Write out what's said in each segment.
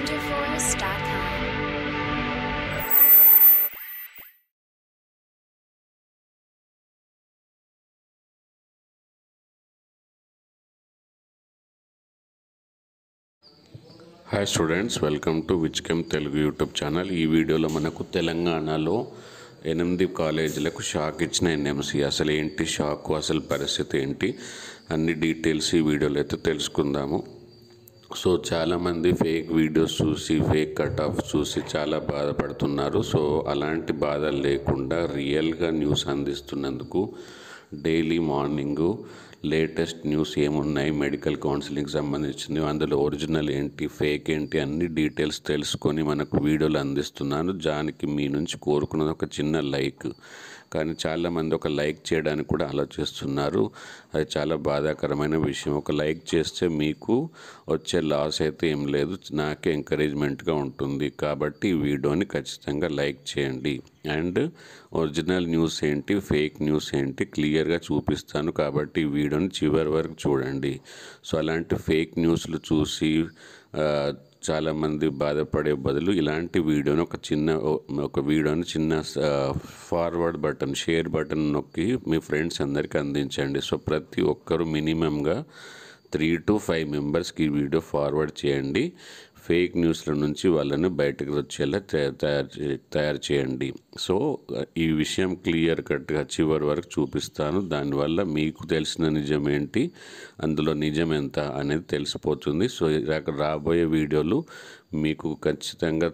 rangerforest.com. Hi students, welcome to విచ్కెమ్ Telugu YouTube channel. ఈ వీడియోలో మనకు తెలంగాణలో 8 కాలేజీలకు షాక్ ఇచ్చిన ఎన్ఎంసీ అసలు ఏంటి షాక్, అసలు పరిస్థితి ఏంటి అన్ని డీటెయిల్స్ ఈ వీడియోలో అయితే తెలుసుకుందాము. సో చాలామంది ఫేక్ వీడియోస్ చూసి ఫేక్ కట్ ఆఫ్ చూసి చాలా బాధపడుతున్నారు. సో అలాంటి బాధలు లేకుండా రియల్గా న్యూస్ అందిస్తున్నందుకు డైలీ మార్నింగు లేటెస్ట్ న్యూస్ ఏమున్నాయి, మెడికల్ కౌన్సిలింగ్కి సంబంధించింది, అందులో ఒరిజినల్ ఏంటి ఫేక్ ఏంటి అన్ని డీటెయిల్స్ తెలుసుకొని మనకు వీడియోలు అందిస్తున్నాను. దానికి మీ నుంచి కోరుకున్నది ఒక చిన్న లైక్. కానీ చాలామంది ఒక లైక్ చేయడానికి కూడా ఆలోచిస్తున్నారు. అది చాలా బాధాకరమైన విషయం. ఒక లైక్ చేస్తే మీకు వచ్చే లాస్ అయితే ఏం లేదు, నాకే ఎంకరేజ్మెంట్గా ఉంటుంది. కాబట్టి ఈ వీడియోని ఖచ్చితంగా లైక్ చేయండి. అండ్ ఒరిజినల్ న్యూస్ ఏంటి ఫేక్ న్యూస్ ఏంటి క్లియర్గా చూపిస్తాను. కాబట్టి ఈ వీడియోని చివరి వరకు చూడండి. సో అలాంటి ఫేక్ న్యూస్లు చూసి చాలామంది బాధపడే బదులు ఇలాంటి వీడియోని ఒక వీడియోని చిన్న ఫార్వర్డ్ బటన్, షేర్ బటన్ నొక్కి మీ ఫ్రెండ్స్ అందరికీ అందించండి. సో ప్రతి ఒక్కరూ మినిమంగా 3 to 5 మెంబర్స్కి ఈ వీడియో ఫార్వర్డ్ చేయండి. ఫేక్ న్యూస్ల నుంచి వాళ్ళని బయటకు వచ్చేలా తయారు చేయండి. సో ఈ విషయం క్లియర్ కట్గా చివరి వరకు చూపిస్తాను. దానివల్ల మీకు తెలిసిన నిజం ఏంటి, అందులో నిజం ఎంత అనేది తెలిసిపోతుంది. సో రాబోయే వీడియోలు మీకు ఖచ్చితంగా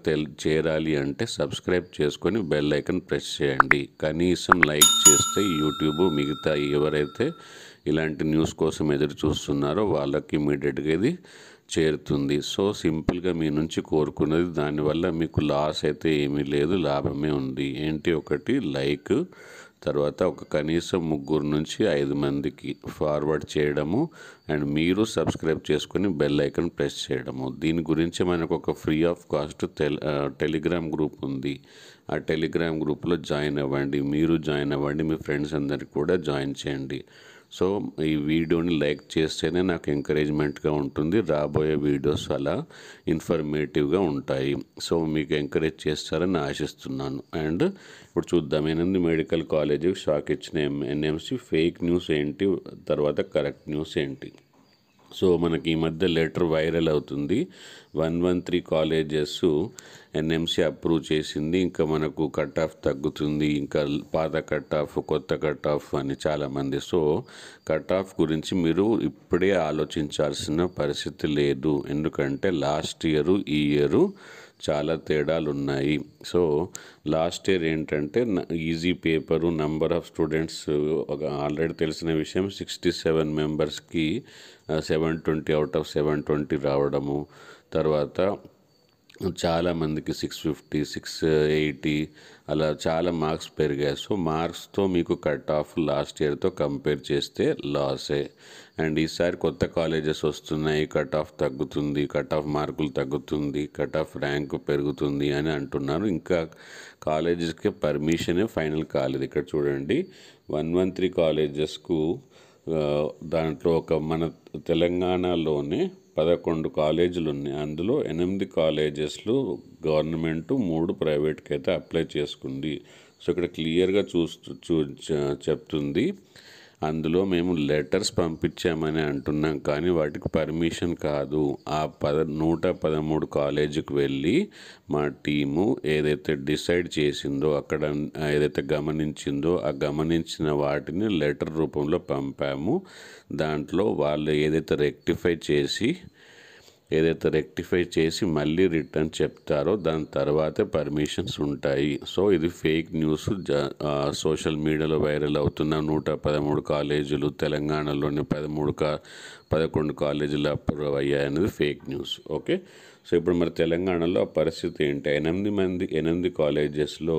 చేరాలి అంటే సబ్స్క్రైబ్ చేసుకొని బెల్ ఐకాన్ ప్రెస్ చేయండి. కనీసం లైక్ చేస్తే యూట్యూబ్ మిగతా ఎవరైతే ఇలాంటి న్యూస్ కోసం ఎదురు చూస్తున్నారో వాళ్ళకి ఇమీడియట్గా ఇది చేరుతుంది. సో సింపుల్గా మీ నుంచి కోరుకున్నది, దానివల్ల మీకు లాస్ అయితే ఏమీ లేదు, లాభమే ఉంది. ఏంటి, ఒకటి లైక్, తర్వాత ఒక కనీసం 3 నుంచి 5 మందికి ఫార్వర్డ్ చేయడము, అండ్ మీరు సబ్స్క్రైబ్ చేసుకొని బెల్ ఐకాన్ ప్రెస్ చేయడము. దీని గురించి మనకు ఒక free of cost Telegram group ఉంది. ఆ టెలిగ్రామ్ గ్రూప్లో జాయిన్ అవ్వండి. మీరు జాయిన్ అవ్వండి, మీ ఫ్రెండ్స్ అందరికి కూడా జాయిన్ చేయండి. సో ఈ వీడియోని లైక్ చేస్తేనే నాకు ఎంకరేజ్మెంట్గా ఉంటుంది. రాబోయే వీడియోస్ అలా ఇన్ఫర్మేటివ్గా ఉంటాయి. సో మీకు ఎంకరేజ్ చేస్తారని ఆశిస్తున్నాను. అండ్ ఇప్పుడు చూద్దాం, 8 మెడికల్ కాలేజీకి షాక్ ఇచ్చిన ఎన్ఎంసీ ఫేక్ న్యూస్ ఏంటి, తర్వాత కరెక్ట్ న్యూస్ ఏంటి. సో మనకి ఈ మధ్య లెటర్ వైరల్ అవుతుంది. 113 కాలేజెస్ ఎన్ఎంసీ అప్రూవ్ చేసింది. ఇంకా మనకు కట్ ఆఫ్ తగ్గుతుంది, ఇంకా పాత కట్ ఆఫ్ కొత్త కట్ ఆఫ్ అని చాలామంది. సో కట్ ఆఫ్ గురించి మీరు ఇప్పుడే ఆలోచించాల్సిన పరిస్థితి లేదు. ఎందుకంటే లాస్ట్ ఇయరు ఈ ఇయరు చాలా తేడాలు ఉన్నాయి. సో లాస్ట్ ఇయర్ ఏంటంటే easy paper, number of students already తెలిసిన విషయం, 67 మెంబర్స్కి 720 అవుట్ ఆఫ్ 720 రావడము, తర్వాత చాలామందికి 650, 680 అలా చాలా మార్క్స్ పెరిగాయి. సో మార్క్స్తో మీకు కట్ ఆఫ్ లాస్ట్ ఇయర్తో కంపేర్ చేస్తే లాసే. అండ్ ఈసారి కొత్త కాలేజెస్ వస్తున్నాయి, కట్ ఆఫ్ తగ్గుతుంది, కట్ ఆఫ్ మార్కులు తగ్గుతుంది, కట్ ఆఫ్ ర్యాంకు పెరుగుతుంది అని అంటున్నారు. ఇంకా కాలేజెస్కి పర్మిషనే ఫైనల్ కాలేదు. ఇక్కడ చూడండి, 113 కాలేజెస్కు దాంట్లో మన తెలంగాణలోనే 11 కాలేజీలు ఉన్నాయి. అందులో 8 కాలేజెస్లు గవర్నమెంటు, 3 ప్రైవేట్కి అయితే అప్లై చేసుకుంది. సో ఇక్కడ క్లియర్గా చెప్తుంది, అందులో మేము లెటర్స్ పంపించామని అంటున్నాం, కానీ వాటికి పర్మిషన్ కాదు. ఆ 113 కాలేజీకి వెళ్ళి మా టీము ఏదైతే డిసైడ్ చేసిందో, అక్కడ ఏదైతే గమనించిందో ఆ గమనించిన వాటిని లెటర్ రూపంలో పంపాము. దాంట్లో వాళ్ళు ఏదైతే రెక్టిఫై చేసి మళ్ళీ రిటర్న్ చెప్తారో దాని తర్వాతే పర్మిషన్స్ ఉంటాయి. సో ఇది ఫేక్ న్యూస్. సోషల్ మీడియాలో వైరల్ అవుతున్న 113 కాలేజీలు తెలంగాణలోని 11 కాలేజీలు అప్రూవ్ అయ్యాయనేది ఫేక్ న్యూస్. ఓకే, సో ఇప్పుడు మరి తెలంగాణలో ఆ పరిస్థితి ఏంటి, 8 కాలేజెస్లో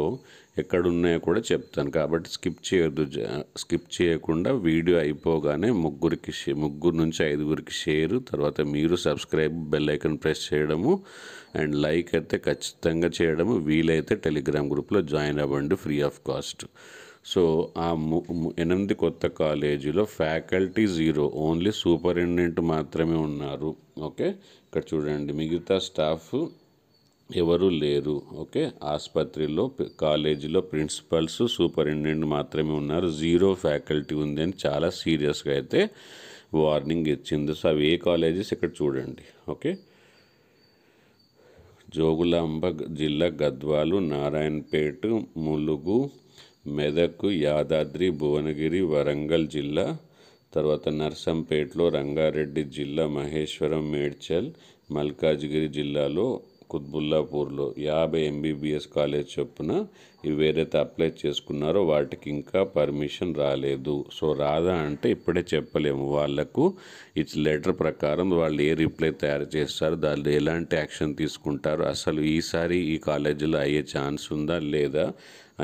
ఎక్కడున్నాయో కూడా చెప్తాను. కాబట్టి స్కిప్ చేయకుండా వీడియో అయిపోగానే 3 నుంచి 5 షేర్, తర్వాత మీరు సబ్స్క్రైబ్, బెల్ ఐకాన్ ప్రెస్ చేయడము, అండ్ లైక్ అయితే ఖచ్చితంగా చేయడము. వీలైతే టెలిగ్రామ్ గ్రూప్లో జాయిన్ అవ్వండి ఫ్రీ ఆఫ్ కాస్ట్. సో ఆ 8 కొత్త కాలేజీలో ఫ్యాకల్టీ 0, ఓన్లీ సూపరింటెండెంట్ మాత్రమే ఉన్నారు. ఓకే, ఇక్కడ చూడండి, మిగతా స్టాఫ్ ఎవరు లేరు. ఓకే, ఆసుపత్రిలో కాలేజీలో ప్రిన్సిపల్స్ సూపరింటెండెంట్ మాత్రమే ఉన్నారు. 0 ఫ్యాకల్టీ ఉంది అని చాలా సీరియస్గా అయితే వార్నింగ్ ఇచ్చింది. సో అవి ఏ కాలేజెస్ ఇక్కడ చూడండి. ఓకే, జోగులాంబ జిల్లా గద్వాలు, నారాయణపేట, ములుగు, మెదక్, యాదాద్రి, భువనగిరి, వరంగల్ జిల్లా, తర్వాత నర్సంపేటలో, రంగారెడ్డి జిల్లా, మహేశ్వరం, మేడ్చల్, మల్కాజ్గిరి జిల్లాలో, కుత్బుల్లాపూర్లో 50 ఎంబీబీఎస్ కాలేజ్ చొప్పున ఇవి వేరైతే అప్లై చేసుకున్నారో వాటికి ఇంకా పర్మిషన్ రాలేదు. సో రాదా అంటే ఇప్పుడే చెప్పలేము. వాళ్ళకు ఇట్స్ లెటర్ ప్రకారం వాళ్ళు ఏ రిప్లై తయారు చేస్తారు, దానిలో ఎలాంటి యాక్షన్ తీసుకుంటారు, అసలు ఈసారి ఈ కాలేజీలో అయ్యే ఛాన్స్ ఉందా లేదా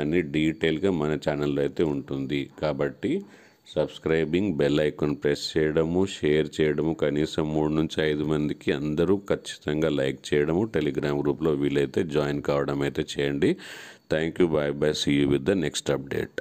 అని డీటెయిల్గా మన ఛానల్లో అయితే ఉంటుంది. కాబట్టి సబ్స్క్రైబింగ్, బెల్ ఐకాన్ ప్రెస్ చేయడము, షేర్ చేయడము, కనీసం 3 నుంచి 5 మందికి అందరూ ఖచ్చితంగా లైక్ చేయడము, టెలిగ్రామ్ గ్రూప్లో వీలైతే జాయిన్ కావడం అయితే చేయండి. Thank you, bye bye, see you with the next update.